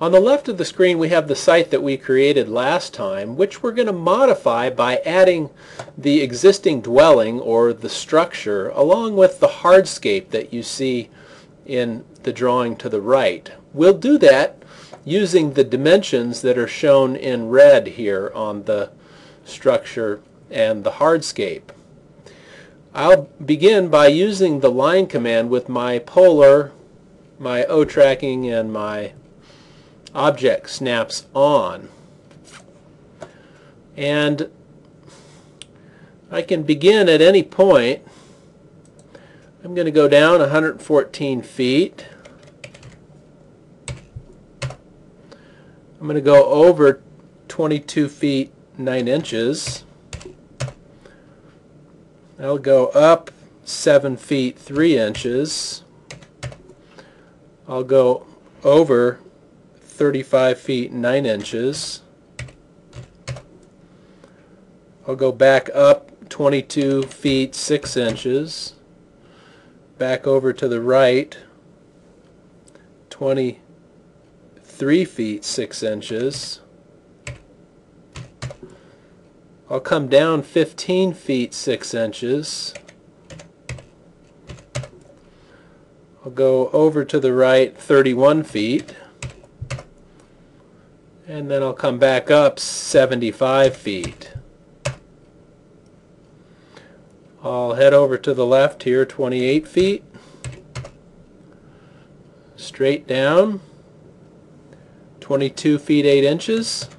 On the left of the screen we have the site that we created last time, which we're going to modify by adding the existing dwelling or the structure along with the hardscape that you see in the drawing to the right. We'll do that using the dimensions that are shown in red here on the structure and the hardscape. I'll begin by using the line command with my polar, my O tracking, and my object snaps on. And I can begin at any point. I'm going to go down 114 feet. I'm going to go over 22 feet 9 inches. I'll go up 7 feet 3 inches. I'll go over 35 feet 9 inches. I'll go back up 22 feet 6 inches. Back over to the right 23 feet 6 inches. I'll come down 15 feet 6 inches. I'll go over to the right 31 feet. And then I'll come back up 75 feet. I'll head over to the left here 28 feet. Straight down 22 feet 8 inches.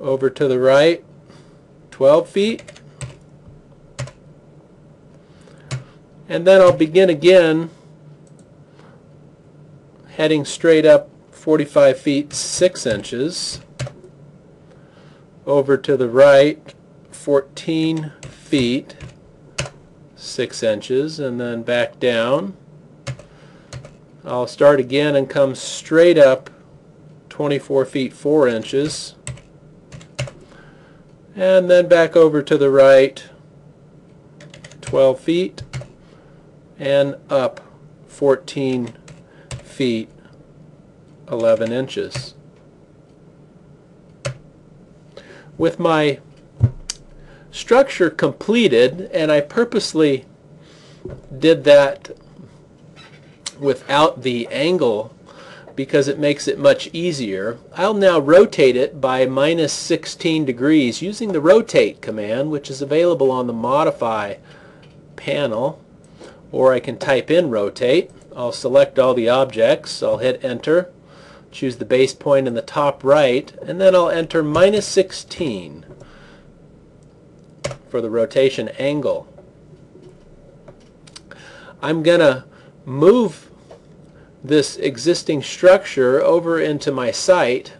Over to the right 12 feet. And then I'll begin again heading straight up 45 feet 6 inches. Over to the right 14 feet 6 inches, and then back down. I'll start again and come straight up 24 feet 4 inches. And then back over to the right 12 feet and up 14 feet 11 inches. With my structure completed, and I purposely did that without the angle because it makes it much easier, I'll now rotate it by minus 16 degrees using the rotate command, which is available on the modify panel, or I can type in rotate. I'll select all the objects, I'll hit enter, choose the base point in the top right, and then I'll enter minus 16 for the rotation angle. I'm going to move this existing structure over into my site,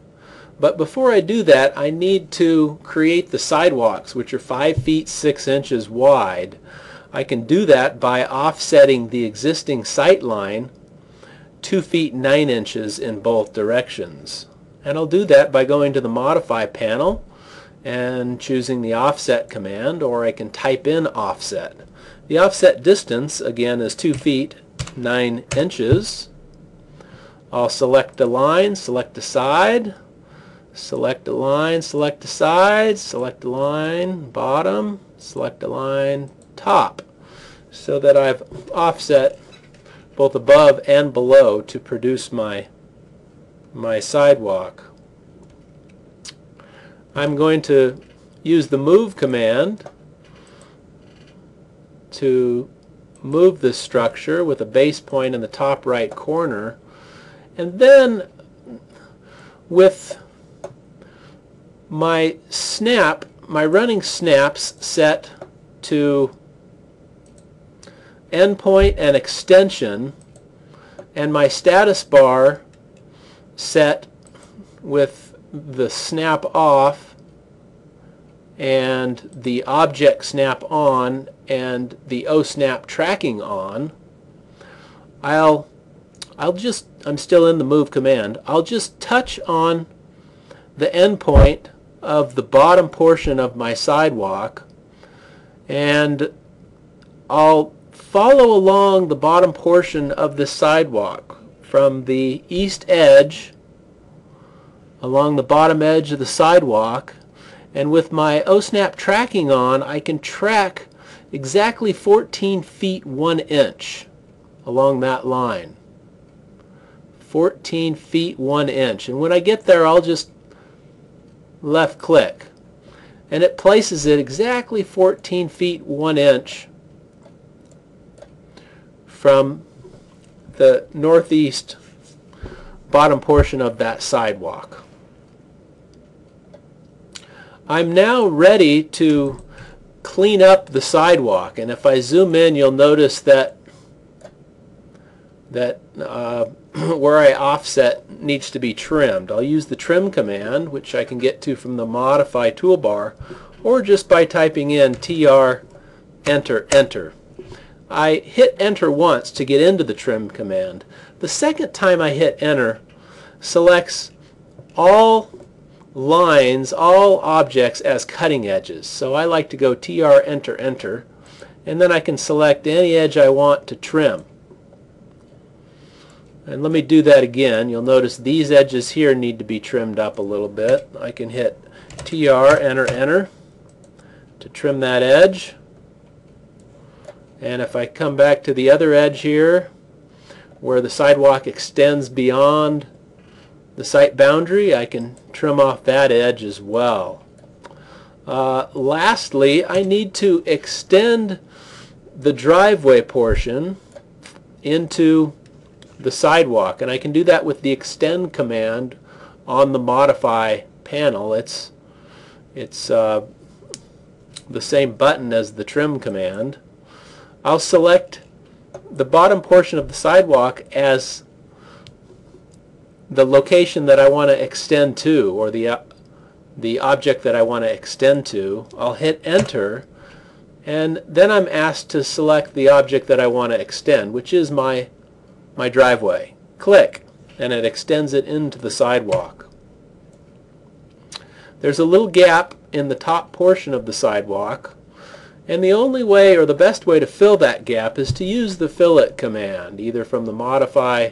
but before I do that I need to create the sidewalks, which are 5 feet 6 inches wide. I can do that by offsetting the existing sight line 2 feet 9 inches in both directions, and I'll do that by going to the modify panel and choosing the offset command, or I can type in offset. The offset distance again is 2 feet 9 inches. I'll select a line, select a side, select a line, select a side, select a line, bottom, select a line, top, so that I've offset both above and below to produce my sidewalk. I'm going to use the move command to move this structure with a base point in the top right corner, and then with my running snaps set to endpoint and extension, and my status bar set with the snap off and the object snap on and the O snap tracking on, I'm still in the move command. I'll just touch on the endpoint of the bottom portion of my sidewalk, and I'll follow along the bottom portion of this sidewalk from the east edge along the bottom edge of the sidewalk, and with my O-snap tracking on, I can track exactly 14 feet 1 inch along that line. 14 feet 1 inch. And when I get there, I'll just left click. And it places it exactly 14 feet 1 inch from the northeast bottom portion of that sidewalk. I'm now ready to clean up the sidewalk, and if I zoom in, you'll notice that where I offset needs to be trimmed. I'll use the trim command, which I can get to from the modify toolbar, or just by typing in TR enter enter. I hit enter once to get into the trim command. The second time I hit enter selects all lines, all objects as cutting edges. So I like to go TR enter enter, and then I can select any edge I want to trim. And let me do that again. You'll notice these edges here need to be trimmed up a little bit. I can hit TR enter enter to trim that edge. And if I come back to the other edge here where the sidewalk extends beyond the site boundary, I can trim off that edge as well. Lastly, I need to extend the driveway portion into the sidewalk, and I can do that with the extend command on the modify panel. It's the same button as the trim command. I'll select the bottom portion of the sidewalk as the location that I want to extend to, or the object that I want to extend to. I'll hit enter, and then I'm asked to select the object that I want to extend, which is my driveway. Click, and it extends it into the sidewalk. There's a little gap in the top portion of the sidewalk, and the only way, or the best way, to fill that gap is to use the fillet command, either from the modify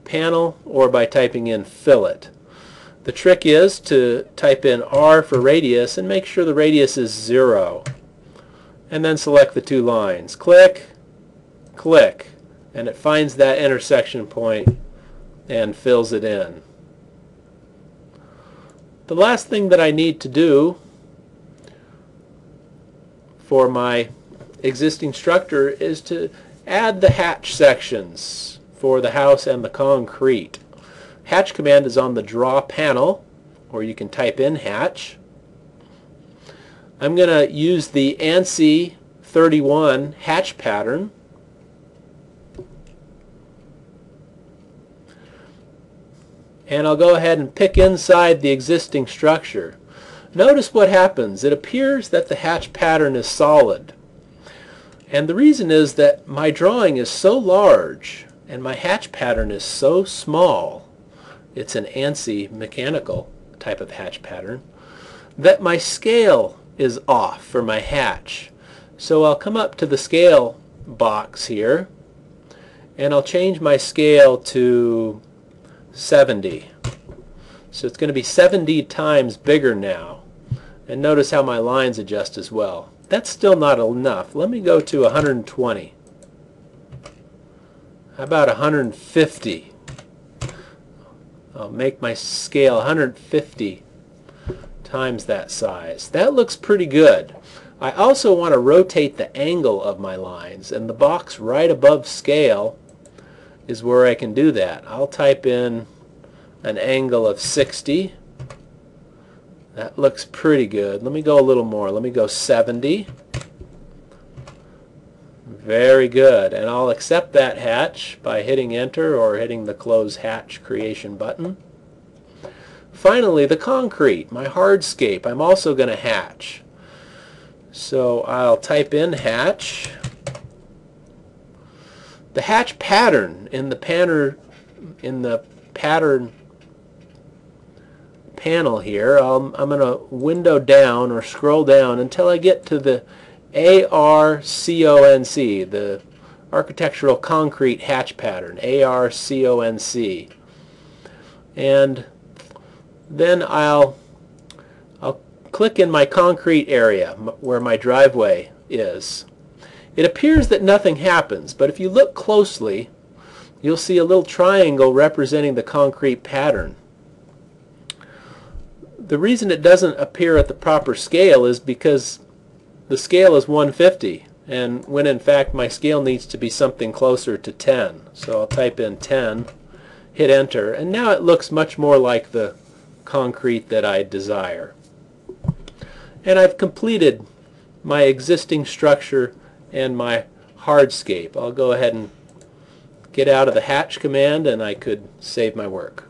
panel or by typing in fillet. The trick is to type in R for radius and make sure the radius is 0, and then select the two lines. Click, click, and it finds that intersection point and fills it in. The last thing that I need to do for my existing structure is to add the hatch sections for the house and the concrete. Hatch command is on the draw panel, or you can type in hatch. I'm going to use the ANSI 31 hatch pattern. And I'll go ahead and pick inside the existing structure. Notice what happens. It appears that the hatch pattern is solid. And the reason is that my drawing is so large and my hatch pattern is so small, it's an ANSI mechanical type of hatch pattern, that my scale is off for my hatch. So I'll come up to the scale box here, and I'll change my scale to 70. So it's going to be 70 times bigger now. And notice how my lines adjust as well. That's still not enough. Let me go to 120. How about 150? I'll make my scale 150 times that size. That looks pretty good. I also want to rotate the angle of my lines, and the box right above scale is where I can do that. I'll type in an angle of 60. That looks pretty good. Let me go a little more. Let me go 70. Very good. And I'll accept that hatch by hitting enter or hitting the close hatch creation button. Finally, the concrete, my hardscape, I'm also going to hatch. So I'll type in hatch. The hatch pattern in the pattern panel here, I'm going to window down or scroll down until I get to the ARCONC, the architectural concrete hatch pattern, ARCONC. And then I'll click in my concrete area where my driveway is. It appears that nothing happens, but if you look closely, you'll see a little triangle representing the concrete pattern. The reason it doesn't appear at the proper scale is because the scale is 150, and when in fact my scale needs to be something closer to 10. So I'll type in 10, hit enter, and now it looks much more like the concrete that I desire. And I've completed my existing structure and my hardscape. I'll go ahead and get out of the hatch command, and I could save my work.